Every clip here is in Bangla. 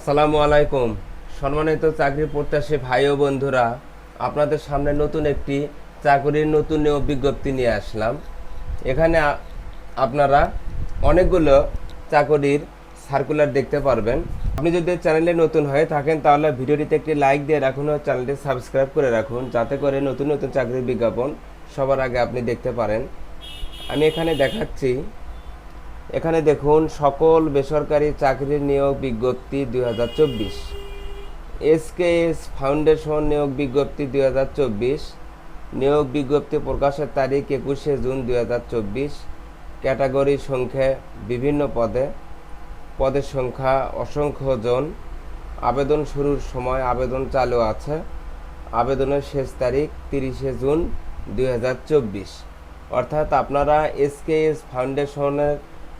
আসসালামু আলাইকুম। সম্মানিত চাকরি প্রত্যাশী ভাই ও বন্ধুরা, আপনাদের সামনে নতুন একটি চাকরির নতুন নিয়োগ বিজ্ঞপ্তি নিয়ে আসলাম। এখানে আপনারা অনেকগুলো চাকরির সার্কুলার দেখতে পারবেন। আপনি যদি চ্যানেলে নতুন হয়ে থাকেন তাহলে ভিডিওটিতে একটি লাইক দিয়ে রাখুন ও চ্যানেলটি সাবস্ক্রাইব করে রাখুন, যাতে করে নতুন নতুন চাকরির বিজ্ঞাপন সবার আগে আপনি দেখতে পারেন। আমি এখানে দেখাচ্ছি, এখানে দেখুন সকল বেসরকারি চাকরির নিয়োগ বিজ্ঞপ্তি 2024, এসকেএস ফাউন্ডেশন নিয়োগ বিজ্ঞপ্তি 2024, নিয়োগ বিজ্ঞপ্তি প্রকাশের তারিখ 21শে জুন 2024, ক্যাটাগরি সংখ্যা বিভিন্ন পদের সংখ্যা অসংখ্য জন, আবেদন শুরুর সময় আবেদন চালু আছে, আবেদনের শেষ তারিখ 30শে জুন 2024। অর্থাৎ আপনারা এসকেএস ফাউন্ডেশনের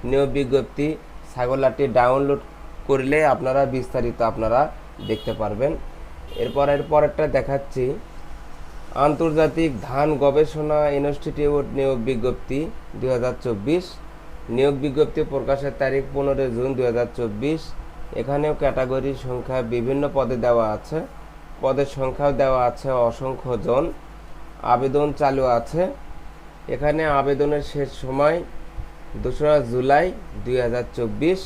নিয়োগ বিজ্ঞপ্তি সার্কুলারটি ডাউনলোড করলে আপনারা বিস্তারিত আপনারা দেখতে পারবেন। এরপরেরটা দেখাচ্ছি, আন্তর্জাতিক ধান গবেষণা ইনস্টিটিউট নিয়োগ বিজ্ঞপ্তি 2024, নিয়োগ বিজ্ঞপ্তি প্রকাশের তারিখ 15 জুন 2024। এখানেও ক্যাটাগরি সংখ্যা বিভিন্ন পদে দেওয়া আছে, পদের সংখ্যাও দেওয়া আছে অসংখ্য জন, আবেদন চালু আছে। এখানে আবেদনের শেষ সময় 2রা জুলাই 2024।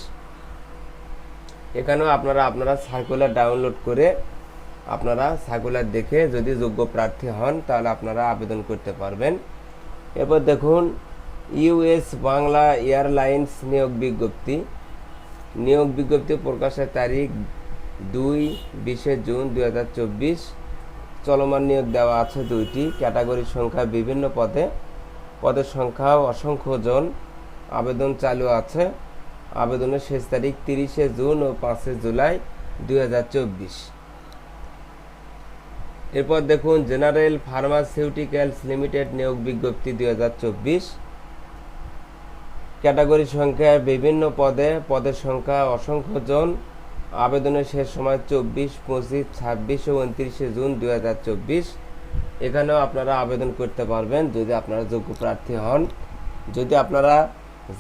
এখানেও আপনারা সার্কুলার ডাউনলোড করে আপনারা সার্কুলার দেখে যদি যোগ্য প্রার্থী হন তাহলে আপনারা আবেদন করতে পারবেন। এরপর দেখুন, ইউএস বাংলা এয়ারলাইন্স নিয়োগ বিজ্ঞপ্তি, নিয়োগ বিজ্ঞপ্তি প্রকাশের তারিখ 2-20 জুন 2024। চলমান নিয়োগ দেওয়া আছে 2টি, ক্যাটাগরির সংখ্যা বিভিন্ন পদের সংখ্যাও অসংখ্য জন, আবেদন চালু আছে, আবেদনের শেষ তারিখ 30শে জুন ও 5শে জুলাই 2024। এরপর দেখুন, জেনারেল ফার্মাসিউটিক্যালস লিমিটেড নিয়োগ বিজ্ঞপ্তি 2024, ক্যাটাগরি সংখ্যা বিভিন্ন পদের সংখ্যা অসংখ্য জন, আবেদনের শেষ সময় 24, 25, 26 ও 29শে জুন 2024। এখানেও আপনারা আবেদন করতে পারবেন যদি আপনারা যোগ্য প্রার্থী হন। যদি আপনারা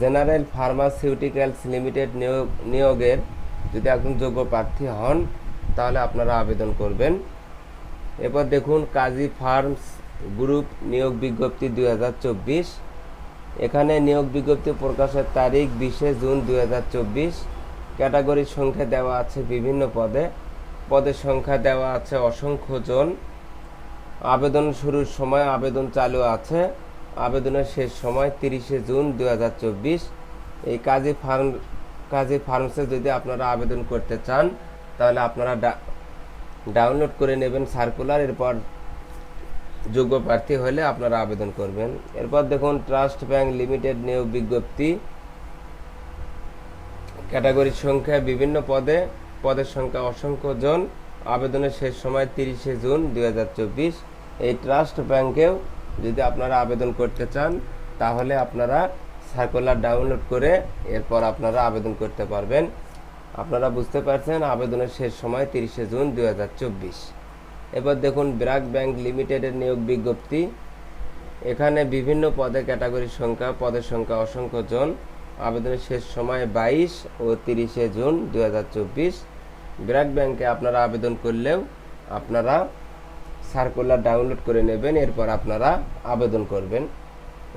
জেনারেল ফার্মাসিউটিক্যালস লিমিটেড নিয়োগের যদি একজন যোগ্য প্রার্থী হন তাহলে আপনারা আবেদন করবেন। এরপর দেখুন, কাজী ফার্মস গ্রুপ নিয়োগ বিজ্ঞপ্তি 2024, এখানে নিয়োগ বিজ্ঞপ্তি প্রকাশের তারিখ 20শে জুন 2024। ক্যাটাগরির সংখ্যা দেওয়া আছে বিভিন্ন পদের সংখ্যা দেওয়া আছে অসংখ্য জন, আবেদন শুরুর সময় আবেদন চালু আছে, আবেদনের শেষ সময় 30শে জুন 2024। এই কাজী ফার্মসে যদি আপনারা আবেদন করতে চান তাহলে আপনারা ডাউনলোড করে নেবেন সার্কুলার, এরপর যোগ্য প্রার্থী হলে আপনারা আবেদন করবেন। এরপর দেখুন, ট্রাস্ট ব্যাংক লিমিটেড নিয়োগ বিজ্ঞপ্তি, ক্যাটাগরির সংখ্যা বিভিন্ন পদের সংখ্যা অসংখ্য জন, আবেদনের শেষ সময় 30শে জুন 2024। এই ট্রাস্ট ব্যাংকেও যদি আপনারা আবেদন করতে চান তাহলে আপনারা সার্কুলার ডাউনলোড করে এরপর আপনারা আবেদন করতে পারবেন। আপনারা বুঝতে পারছেন, আবেদনের শেষ সময় 30শে জুন 2024। এবার দেখুন, ব্র্যাক ব্যাংক লিমিটেডের নিয়োগ বিজ্ঞপ্তি, এখানে বিভিন্ন পদের সংখ্যা অসংখ্য জন, আবেদনের শেষ সময় 22 ও 30শে জুন 2024। ব্র্যাক ব্যাংকে আপনারা আবেদন করলেও আপনারা সার্কুলার ডাউনলোড করে নেবেন, এরপর আপনারা আবেদন করবেন।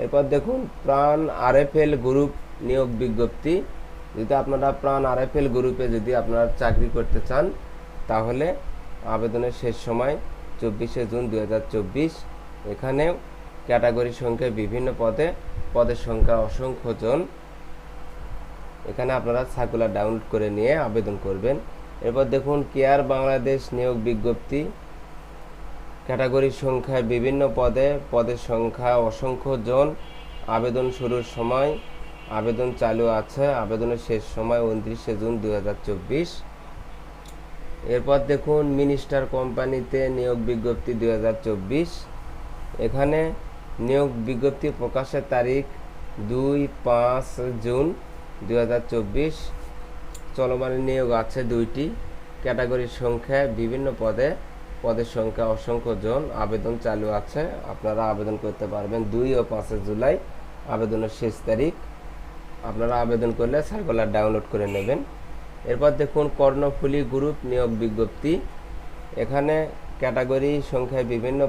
এরপর দেখুন, প্রাণ আরএফএল গ্রুপ নিয়োগ বিজ্ঞপ্তি, যদি আপনারা প্রাণ আরএফএল গ্রুপে যদি আপনারা চাকরি করতে চান তাহলে আবেদনের শেষ সময় 24শে জুন 2024। এখানে ক্যাটাগরি সংখ্যা বিভিন্ন পদের সংখ্যা অসংখ্য জন, এখানে আপনারা সার্কুলার ডাউনলোড করে নিয়ে আবেদন করবেন। এরপর দেখুন, কেয়ার বাংলাদেশ নিয়োগ বিজ্ঞপ্তি, ক্যাটাগরির সংখ্যা বিভিন্ন পদের সংখ্যা অসংখ্য জন, আবেদন শুরুর সময় আবেদন চালু আছে, আবেদনের শেষ সময় 29শে জুন 2024। এরপর দেখুন, মিনিস্টার কোম্পানিতে নিয়োগ বিজ্ঞপ্তি 2024, এখানে নিয়োগ বিজ্ঞপ্তি প্রকাশের তারিখ 2-5 জুন 2024। চলমান নিয়োগ আছে 2টি, ক্যাটাগরির সংখ্যা বিভিন্ন পদের সংখ্যা অসংখ্য জন, আবেদন চালু আছে, আপনারা আবেদন করতে পারবেন 2 ও 5 জুলাই আবেদনের শেষ তারিখ। আপনারা আবেদন করলে সার্কুলার ডাউনলোড করে নেবেন। এরপর দেখুন কর্ণফুলী গ্রুপ নিয়োগ বিজ্ঞপ্তি। এখানে ক্যাটাগরি সংখ্যায় বিভিন্ন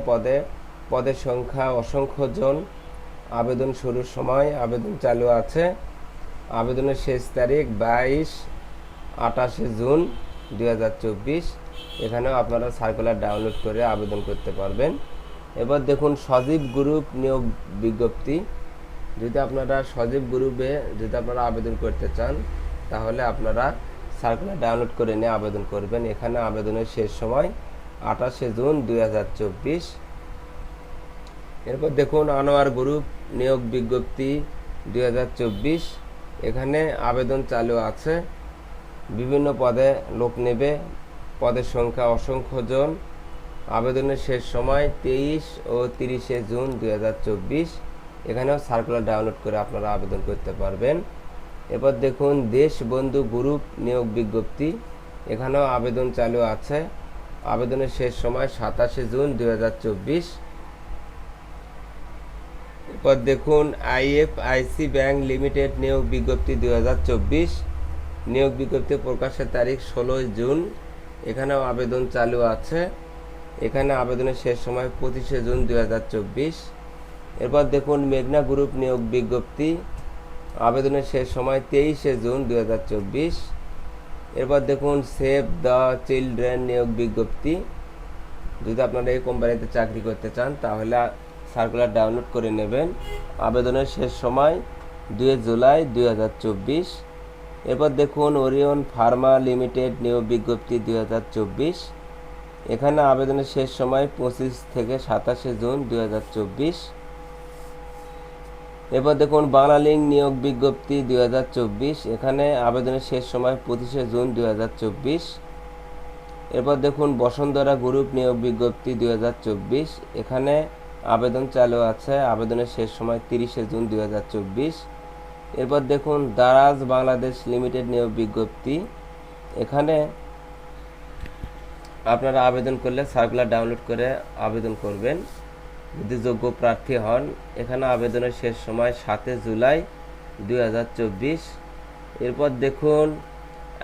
পদের সংখ্যা অসংখ্য জন। আবেদন শুরুর সময় আবেদন চালু আছে। আবেদনের শেষ তারিখ 28 জুন 2024। এখানেও আপনারা সার্কুলার ডাউনলোড করে আবেদন করতে পারবেন। এবার দেখুন সজীব গ্রুপ নিয়োগ বিজ্ঞপ্তি। যদি আপনারা সজীব গ্রুপে আপনারা আবেদন করতে চান, তাহলে আপনারা সার্কুলার ডাউনলোড করে নিয়ে আবেদন করবেন। এখানে আবেদনের শেষ সময় 28 জুন 2024। এরপর দেখুন আনোয়ার গ্রুপ নিয়োগ বিজ্ঞপ্তি 2024। এখানে আবেদন চালু আছে। বিভিন্ন পদে লোক নেবে। পদের সংখ্যা অসংখ্য জন। আবেদনের শেষ সময় 23 ও 30 জুন 2024। এখানেও সার্কুলার ডাউনলোড করে আপনারা আবেদন করতে পারবেন। এবার দেখুন দেশবন্ধু গ্রুপ নিয়োগ বিজ্ঞপ্তি। এখানেও আবেদন চালু আছে। আবেদনের শেষ সময় 27 জুন 2024। এরপর দেখুন IFIC ব্যাংক লিমিটেড নিয়োগ বিজ্ঞপ্তি 2024। নিয়োগ বিজ্ঞপ্তি প্রকাশের তারিখ 16 জুন। এখানেও আবেদন চালু আছে। এখানে আবেদনের শেষ সময় 25 জুন 2024। এরপর দেখুন মেঘনা গ্রুপ নিয়োগ বিজ্ঞপ্তি। আবেদনের শেষ সময় 23 জুন 2024। এরপর দেখুন সেভ দ্য চিলড্রেন নিয়োগ বিজ্ঞপ্তি। যদি আপনারা এই কোম্পানিতে চাকরি করতে চান, তাহলে সার্কুলার ডাউনলোড করে নেবেন। আবেদনের শেষ সময় 2 জুলাই 2024। এরপর দেখুন ওরিয়ন ফার্মা লিমিটেড নিয়োগ বিজ্ঞপ্তি 2024। এখানে আবেদনের শেষ সময় 25 থেকে 27 জুন 2024। এরপর দেখুন বাংলালিংক নিয়োগ বিজ্ঞপ্তি 2024। এখানে আবেদনের শেষ সময় 25 জুন 2024। এরপর দেখুন বসুন্ধরা গ্রুপ নিয়োগ বিজ্ঞপ্তি 2024। এখানে আবেদন চালু আছে। আবেদনের শেষ সময় 30 জুন 2024। এরপর দেখুন দারাজ বাংলাদেশ লিমিটেড নিয়োগ বিজ্ঞপ্তি। এখানে আপনারা আবেদন করলে সার্কুলার ডাউনলোড করে আবেদন করবেন যদি যোগ্য প্রার্থী হন। এখানে আবেদনের শেষ সময় 7 জুলাই 2024। এরপর দেখুন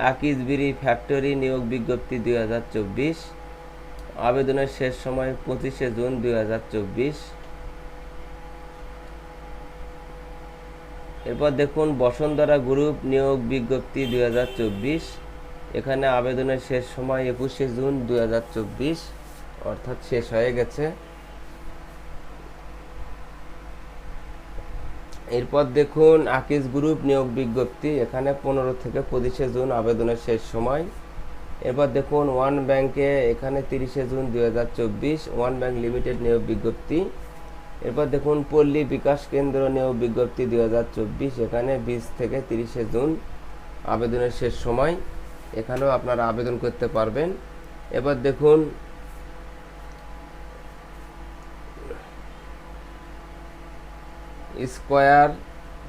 আকিজবিরি ফ্যাক্টরি নিয়োগ বিজ্ঞপ্তি 2024। আবেদনের শেষ সময় 25 জুন 2024। এরপর দেখুন বসুন্ধরা গ্রুপ নিয়োগ বিজ্ঞপ্তি 2024। এখানে আবেদনের শেষ সময় 21 জুন 2024, অর্থাৎ শেষ হয়ে গেছে। এরপর দেখুন আকিজ গ্রুপ নিয়োগ বিজ্ঞপ্তি। এখানে 15 থেকে 25 জুন আবেদনের শেষ সময়। এরপর দেখুন ওয়ান ব্যাংকে এখানে 30 জুন 2024 ওয়ান ব্যাংক লিমিটেড নিয়োগ বিজ্ঞপ্তি। এরপর দেখুন পল্লী বিকাশ কেন্দ্র নিয়োগ বিজ্ঞপ্তি 2024। এখানে 20 থেকে 30 জুন আবেদনের শেষ সময়। এখানেও আপনারা আবেদন করতে পারবেন। এবার দেখুন স্কয়ার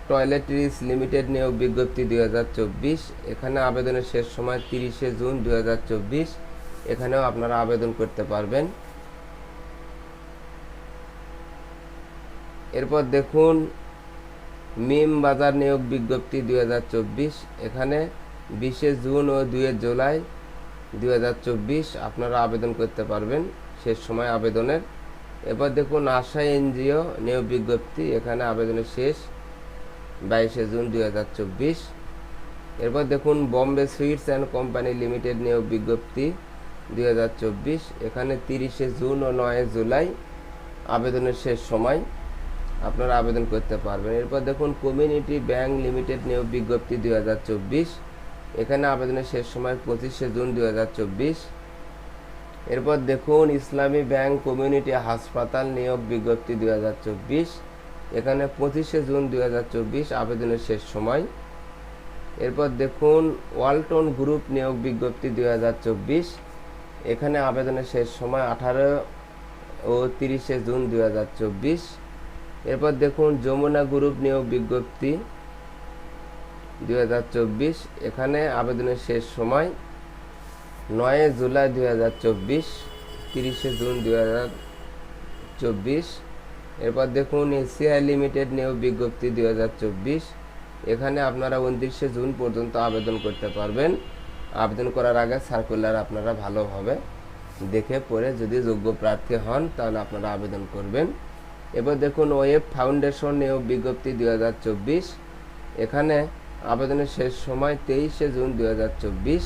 টয়লেট্রিজ লিমিটেড নিয়োগ বিজ্ঞপ্তি 2024। এখানে আবেদনের শেষ সময় 30 জুন 2024। এখানেও আপনারা আবেদন করতে পারবেন। এরপর দেখুন মিম বাজার নিয়োগ বিজ্ঞপ্তি 2024। এখানে 20 জুন ও 2 জুলাই 2024 আপনারা আবেদন করতে পারবেন, শেষ সময় আবেদনের। এবার দেখুন আশা এনজিও নিয়োগ বিজ্ঞপ্তি। এখানে আবেদনের শেষ 22 জুন 2024। এরপর দেখুন Bombay sweets and company limited নিয়োগ বিজ্ঞপ্তি 2024। এখানে 30 জুন ও 9 জুলাই আবেদনের শেষ সময়, আপনারা আবেদন করতে পারবেন। এরপর দেখুন কমিউনিটি ব্যাংক লিমিটেড নিয়োগ বিজ্ঞপ্তি 2024। এখানে আবেদনের শেষ সময় 25 জুন 2024। এরপর দেখুন ইসলামী ব্যাংক কমিউনিটি হাসপাতাল নিয়োগ বিজ্ঞপ্তি 2024। এখানে 25 জুন 2024 আবেদনের শেষ সময়। এরপর দেখুন ওয়ালটন গ্রুপ নিয়োগ বিজ্ঞপ্তি 2024। এখানে আবেদনের শেষ সময় 18 ও 30 জুন 2024। এরপর দেখুন যমুনা গ্রুপ নিয়োগ বিজ্ঞপ্তি 2024। এখানে আবেদনের শেষ সময় 9 জুলাই 2024, 30 জুন 2024। এরপর দেখুন এসিআই লিমিটেড নিয়োগ বিজ্ঞপ্তি 2024। এখানে আপনারা 29 জুন পর্যন্ত আবেদন করতে পারবেন। আবেদন করার আগে সার্কুলার আপনারা ভালোভাবে দেখে পড়ে যদি যোগ্য প্রার্থী হন তাহলে আপনারা আবেদন করবেন। এবার দেখুন ওয়েব ফাউন্ডেশন নিয়োগ বিজ্ঞপ্তি 2024, এখানে আবেদনের শেষ সময় 23শে জুন 2024।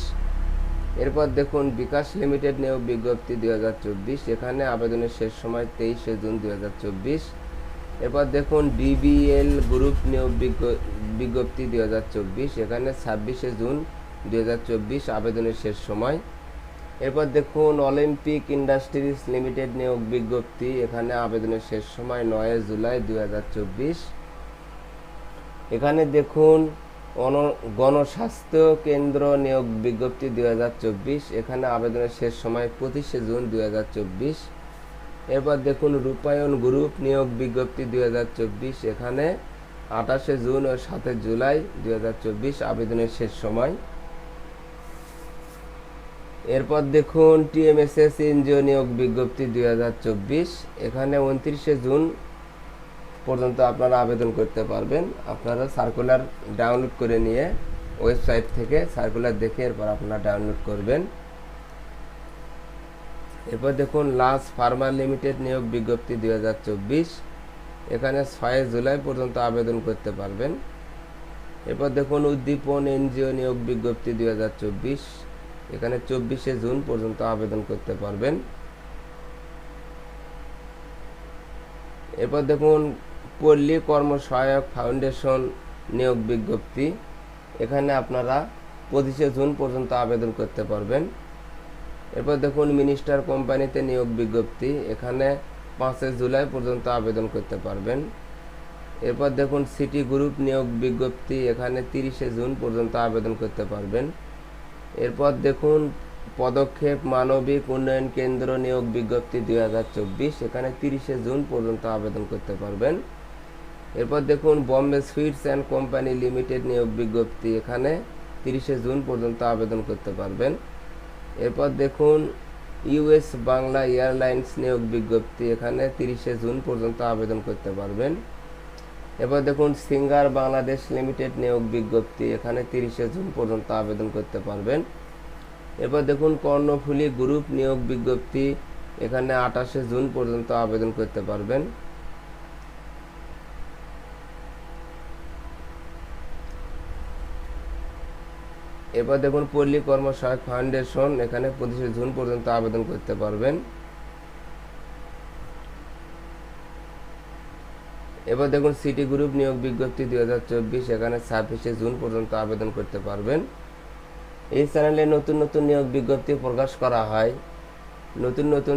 এরপর দেখুন বিকাশ লিমিটেড নিয়োগ বিজ্ঞপ্তি 2024, এখানে আবেদনের শেষ সময় 23শে জুন 2024। এরপর দেখুন ডিবিএল গ্রুপ নিয়োগ বিজ্ঞপ্তি 2024, এখানে 26শে জুন 2024 আবেদনের শেষ সময়। এরপর দেখুন অলিম্পিক ইন্ডাস্ট্রিজ লিমিটেড নিয়োগ বিজ্ঞপ্তি, এখানে আবেদনের শেষ সময় 9 জুলাই 2024। এখানে দেখুন গণস্বাস্থ্য কেন্দ্র নিয়োগ বিজ্ঞপ্তি 2024, এখানে আবেদনের শেষ সময় 25শে জুন 2024। এরপর দেখুন রূপায়ণ গ্রুপ নিয়োগ বিজ্ঞপ্তি 2024, এখানে 28শে জুন ও 7 জুলাই 2024 আবেদনের শেষ সময়। এরপর দেখুন টিএমএসএস এনজিও নিয়োগ বিজ্ঞপ্তি 2024, এখানে 29শে জুন পর্যন্ত আপনারা আবেদন করতে পারবেন। আপনারা সার্কুলার ডাউনলোড করে নিয়ে ওয়েবসাইট থেকে সার্কুলার দেখে এরপর আপনারা ডাউনলোড করবেন। এরপর দেখুন লাস ফার্মা লিমিটেড নিয়োগ বিজ্ঞপ্তি 2024, এখানে 6 জুলাই পর্যন্ত আবেদন করতে পারবেন। এরপর দেখুন উদ্দীপন এনজিও নিয়োগ বিজ্ঞপ্তি 2024, এখানে 24শে জুন পর্যন্ত আবেদন করতে পারবেন। এরপর দেখুন পল্লী কর্মসহায়ক ফাউন্ডেশন নিয়োগ বিজ্ঞপ্তি, এখানে আপনারা 25শে জুন পর্যন্ত আবেদন করতে পারবেন। এরপর দেখুন মিনিস্টার কোম্পানিতে নিয়োগ বিজ্ঞপ্তি, এখানে 5 জুলাই পর্যন্ত আবেদন করতে পারবেন। এরপর দেখুন সিটি গ্রুপ নিয়োগ বিজ্ঞপ্তি, এখানে 30শে জুন পর্যন্ত আবেদন করতে পারবেন। এরপর দেখুন পদক্ষেপ মানবিক উন্নয়ন কেন্দ্র নিয়োগ বিজ্ঞপ্তি 2024, এখানে 30শে জুন পর্যন্ত আবেদন করতে পারবেন। এরপর দেখুন Bombay sweets and company limited নিয়োগ বিজ্ঞপ্তি, এখানে 30শে জুন পর্যন্ত আবেদন করতে পারবেন। এরপর দেখুন ইউএস বাংলা এয়ারলাইন্স নিয়োগ বিজ্ঞপ্তি, এখানে 30শে জুন পর্যন্ত আবেদন করতে পারবেন। এরপর দেখুন সিঙ্গার বাংলাদেশ লিমিটেড নিয়োগ বিজ্ঞপ্তি, এখানে 30শে জুন পর্যন্ত আবেদন করতে পারবেন। এরপর দেখুন কর্ণফুলী গ্রুপ নিয়োগ বিজ্ঞপ্তি, এখানে 28শে জুন পর্যন্ত আবেদন করতে পারবেন। এরপর দেখুন পল্লী কর্মসহায়ক ফাউন্ডেশন, এখানে 25শে জুন পর্যন্ত আবেদন করতে পারবেন। এবার দেখুন সিটি গ্রুপ নিয়োগ বিজ্ঞপ্তি 2024, এখানে 26শে জুন পর্যন্ত আবেদন করতে পারবেন। এই চ্যানেলে নতুন নতুন নিয়োগ বিজ্ঞপ্তি প্রকাশ করা হয়। নতুন নতুন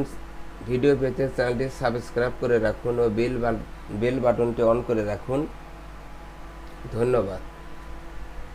ভিডিও পেতে চ্যানেলটি সাবস্ক্রাইব করে রাখুন ও বেল বাটনটি অন করে রাখুন। ধন্যবাদ।